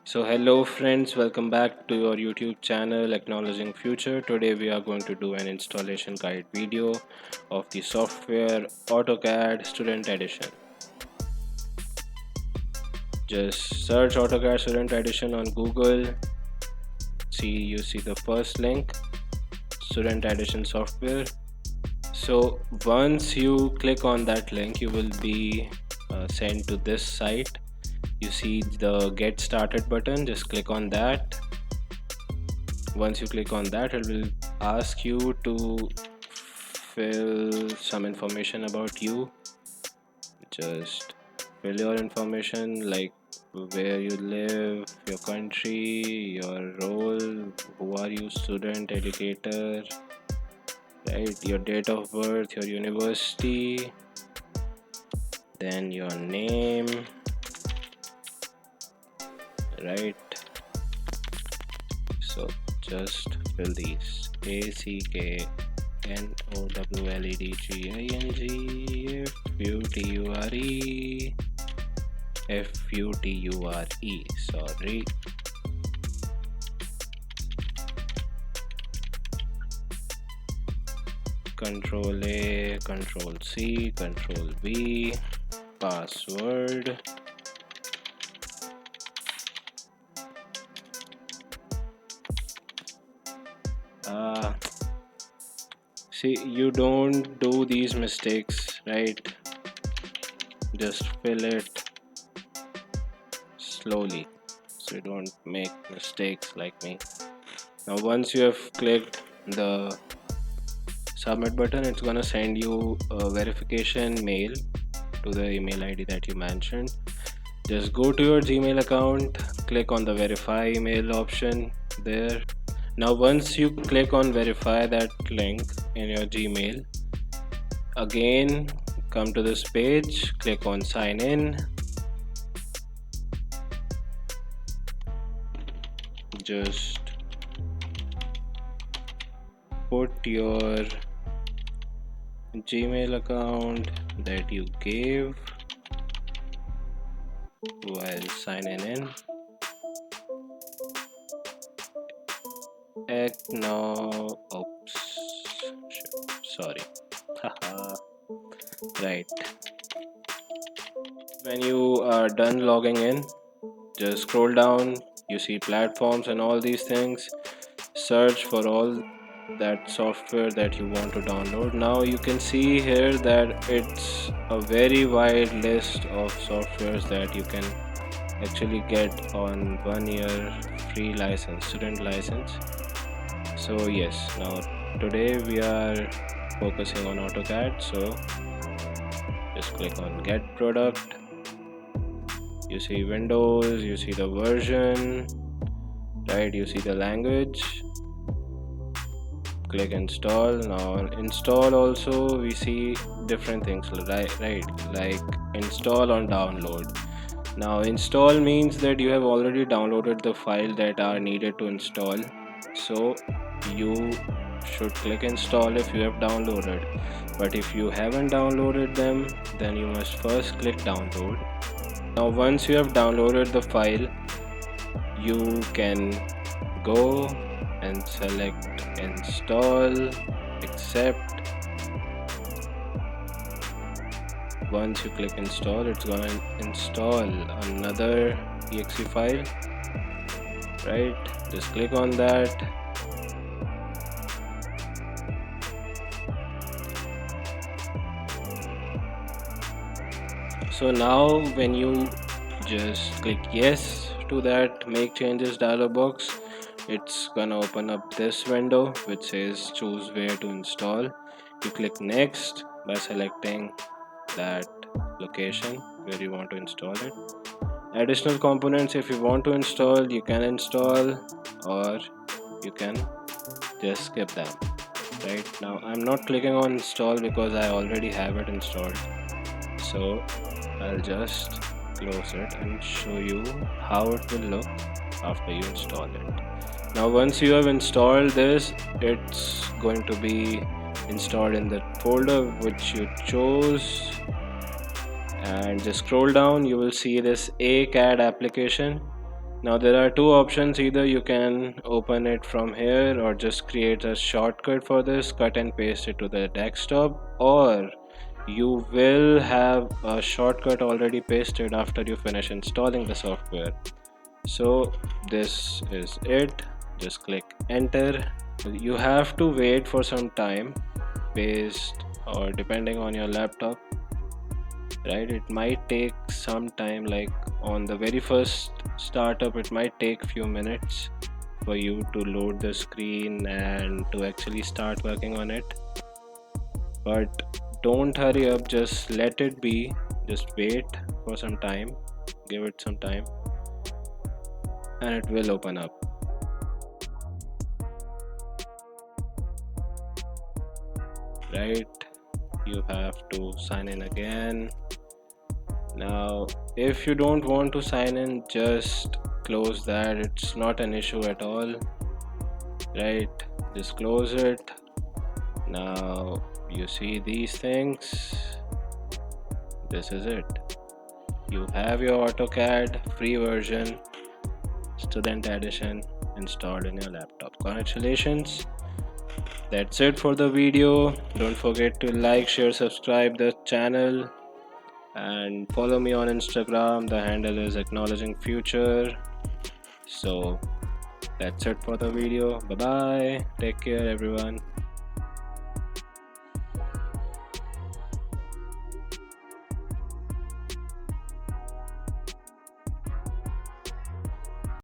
So hello friends, welcome back to your YouTube channel Acknowledging Future. Today we are going to do an installation guide video of the software AutoCAD Student Edition. Just search AutoCAD Student Edition on Google. You see the first link, Student Edition software. So once you click on that link, you will be sent to this site. You see the Get Started button, just click on that. Once you click on that, it will ask you to fill some information about you. Just fill your information like where you live, your country, your role, who are you, student, educator, right, your date of birth, your university, then your name, right. So just fill these: ACKNOWLEDGINGFUTURE, sorry. Control A, Control C, Control V, password. See, you don't do these mistakes, right? Just fill it slowly so you don't make mistakes like me. Now once you have clicked the submit button, it's gonna send you a verification mail to the email ID that you mentioned. Just go to your Gmail account, click on the verify email option there. Now once you click on verify that link in your Gmail, again come to this page, click on sign in. Just put your Gmail account that you gave while signing in. Sorry. Right. When you are done logging in, just scroll down. You see platforms and all these things. Search for all that software that you want to download. Now you can see here that it's a very wide list of softwares that you can actually get on 1 year free license, student license. So yes, now today we are focusing on AutoCAD, so just click on get product. You see Windows, you see the version, right, you see the language. Click install. Now install also we see different things, right, like install or download. Now install means that you have already downloaded the file that are needed to install, so you should click install if you have downloaded. But if you haven't downloaded them, then you must first click download. Now once you have downloaded the file, you can go and select install, accept. Once you click install, it's gonna install another exe file, right? Just click on that. So now when you just click yes to that make changes dialog box, it's gonna open up this window which says choose where to install. You click next by selecting that location where you want to install it. Additional components, if you want to install, you can install, or you can just skip them. Right now I'm not clicking on install because I already have it installed, so I'll just close it and show you how it will look after you install it. Now once you have installed this, it's going to be installed in the folder which you chose, and just scroll down, you will see this AutoCAD application. Now there are two options, either you can open it from here or just create a shortcut for this, cut and paste it to the desktop, or you will have a shortcut already pasted after you finish installing the software. So this is it, just click enter. You have to wait for some time based or depending on your laptop, right? It might take some time, like on the very first startup it might take few minutes for you to load the screen and to actually start working on it. But don't hurry up, just let it be, just wait for some time, give it some time, and it will open up. Right, you have to sign in again. Now if you don't want to sign in, just close that, it's not an issue at all. Right, just close it. Now you see these things, this is it. You have your AutoCAD free version student edition installed in your laptop. Congratulations. That's it for the video. Don't forget to like, share, subscribe the channel, and follow me on Instagram. The handle is acknowledging future. So that's it for the video. Bye bye, take care everyone.